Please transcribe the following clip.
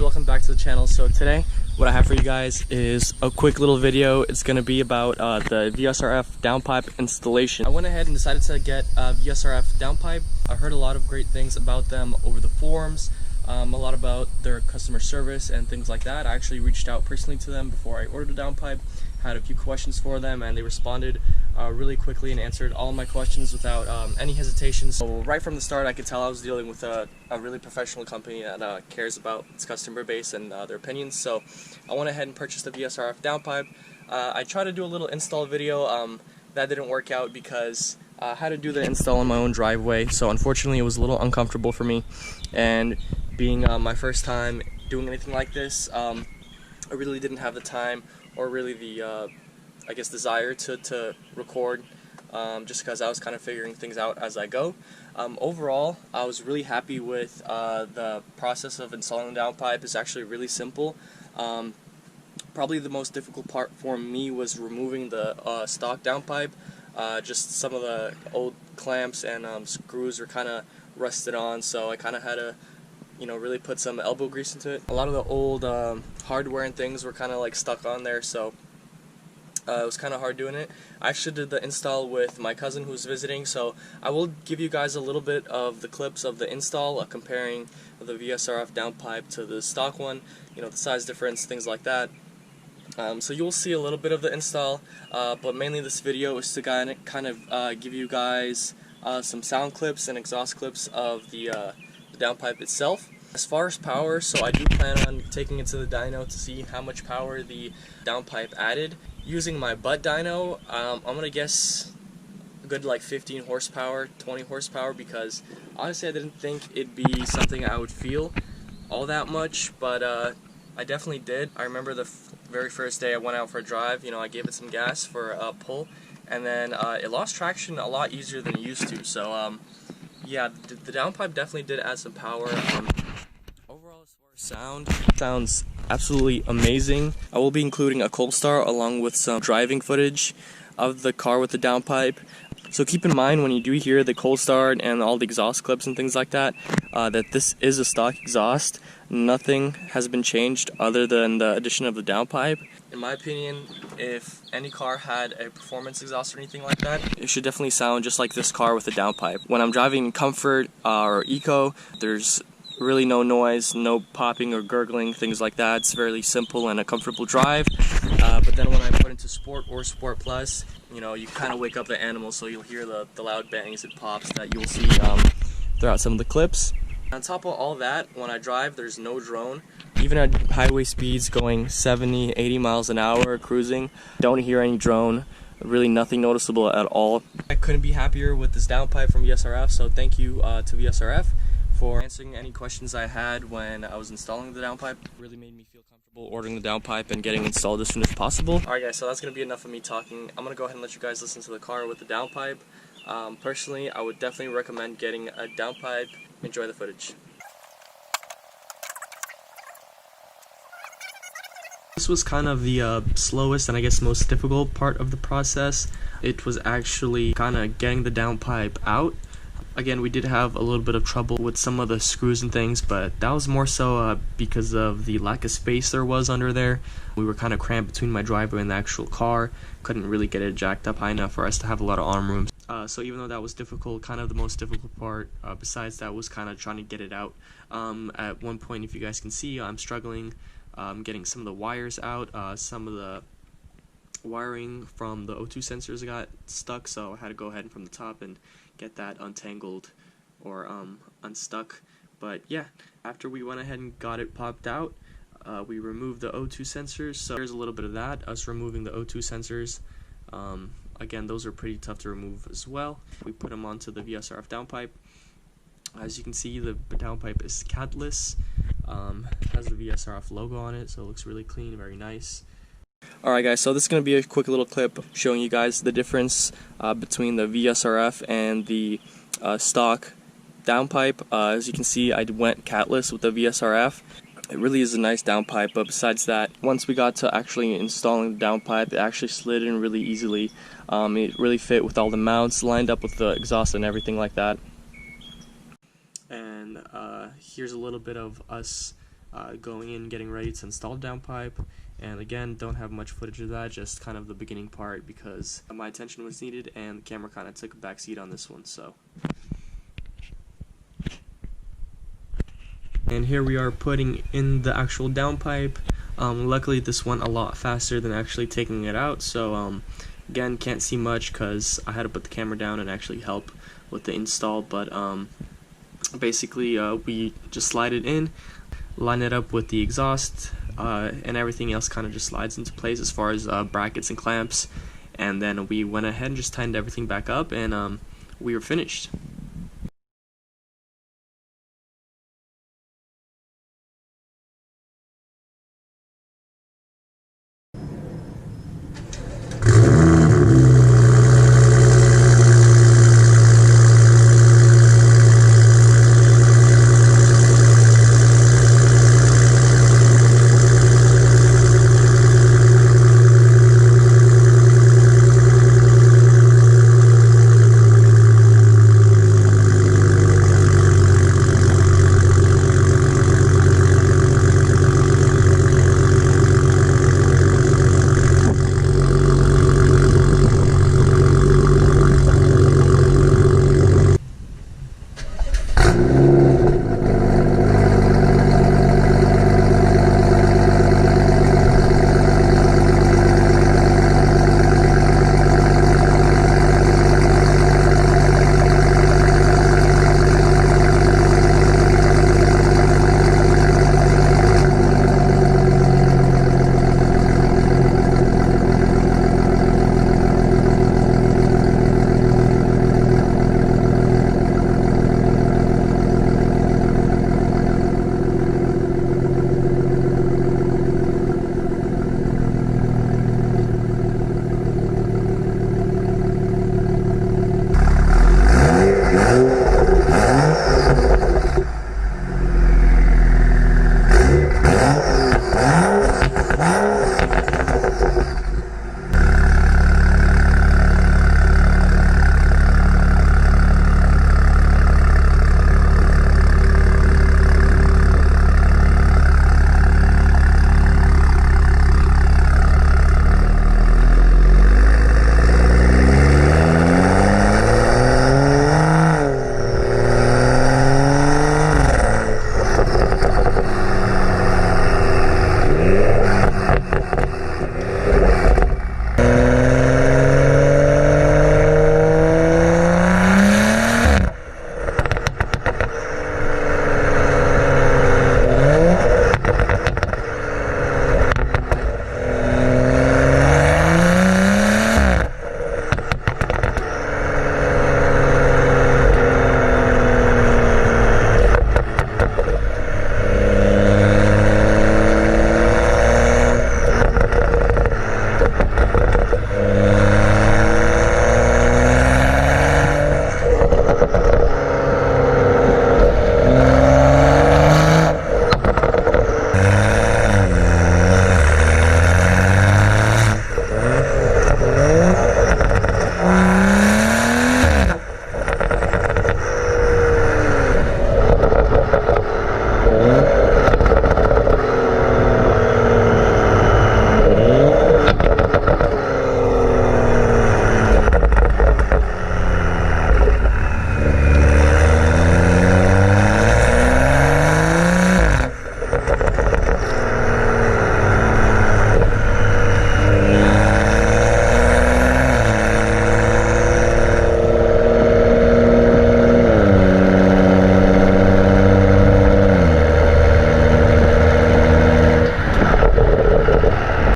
Welcome back to the channel. So today what I have for you guys is a quick little video. It's going to be about the VRSF downpipe installation. I went ahead and decided to get a VRSF downpipe. I heard a lot of great things about them over the forums, a lot about their customer service and things like that. I actually reached out personally to them before I ordered the downpipe, had a few questions for them, and they responded really quickly and answered all my questions without any hesitation. So right from the start I could tell I was dealing with a really professional company that cares about its customer base and their opinions. So I went ahead and purchased the VRSF downpipe. I tried to do a little install video. That didn't work out because I had to do the install in my own driveway, so unfortunately it was a little uncomfortable for me, and being my first time doing anything like this, I really didn't have the time or really the I guess desire to record, just because I was kind of figuring things out as I go. Overall, I was really happy with the process of installing the downpipe. It's actually really simple. Probably the most difficult part for me was removing the stock downpipe. Just some of the old clamps and screws were kind of rusted on, so I kind of had to really put some elbow grease into it. A lot of the old hardware and things were kind of like stuck on there, so it was kind of hard doing it. I actually did the install with my cousin who's visiting, so I will give you guys a little bit of the clips of the install, comparing the VRSF downpipe to the stock one, the size difference, things like that. So you'll see a little bit of the install, but mainly this video is to kind of give you guys some sound clips and exhaust clips of the downpipe itself. As far as power, so I do plan on taking it to the dyno to see how much power the downpipe added. Using my butt dyno, I'm gonna guess a good like 15 horsepower, 20 horsepower, because honestly I didn't think it'd be something I would feel all that much, but I definitely did. I remember the very first day I went out for a drive, I gave it some gas for a pull, and then it lost traction a lot easier than it used to. So yeah, the downpipe definitely did add some power. Overall, as far as sounds absolutely amazing. I will be including a cold start along with some driving footage of the car with the downpipe. So keep in mind when you do hear the cold start and all the exhaust clips and things like that, that this is a stock exhaust. Nothing has been changed other than the addition of the downpipe. In my opinion, if any car had a performance exhaust or anything like that, it should definitely sound just like this car with a downpipe. When I'm driving in comfort or eco, there's really no noise, no popping or gurgling, things like that. It's fairly simple and a comfortable drive. But then when I put into Sport or Sport Plus, you kind of wake up the animal, so you'll hear the loud bangs and pops that you'll see throughout some of the clips. On top of all that, when I drive, there's no drone. Even at highway speeds going 70, 80 miles an hour cruising, don't hear any drone. Really nothing noticeable at all. I couldn't be happier with this downpipe from VRSF, so thank you to VRSF for answering any questions I had when I was installing the downpipe. It really made me feel comfortable ordering the downpipe and getting installed as soon as possible. Alright guys, so that's going to be enough of me talking. I'm going to go ahead and let you guys listen to the car with the downpipe. Personally, I would definitely recommend getting a downpipe. Enjoy the footage. This was kind of the slowest and I guess most difficult part of the process. It was actually kind of getting the downpipe out. Again, we did have a little bit of trouble with some of the screws and things, but that was more so because of the lack of space there was under there. We were kind of cramped between my driveway and the actual car. Couldn't really get it jacked up high enough for us to have a lot of arm room. So even though that was difficult, kind of the most difficult part besides that was kind of trying to get it out. At one point, if you guys can see, I'm struggling getting some of the wires out. Some of the wiring from the O2 sensors got stuck, so I had to go ahead and from the top and get that untangled or unstuck. But yeah, after we went ahead and got it popped out, we removed the O2 sensors. So there's a little bit of that, us removing the O2 sensors. Again, those are pretty tough to remove as well. We put them onto the VRSF downpipe. As you can see, the downpipe is catless, has the VRSF logo on it, so it looks really clean, very nice. Alright guys, so this is going to be a quick little clip showing you guys the difference between the VRSF and the stock downpipe. As you can see, I went catless with the VRSF. It really is a nice downpipe, but besides that, once we got to actually installing the downpipe, it actually slid in really easily. It really fit with all the mounts, lined up with the exhaust and everything like that. And here's a little bit of us going in, getting ready to install Downpipe. And again, don't have much footage of that, just kind of the beginning part because my attention was needed and the camera kind of took a backseat on this one. So, and here we are putting in the actual Downpipe. Luckily this went a lot faster than actually taking it out, so again, can't see much because I had to put the camera down and actually help with the install, but basically we just slide it in, line it up with the exhaust, and everything else kind of just slides into place as far as brackets and clamps, and then we went ahead and just tightened everything back up, and we were finished.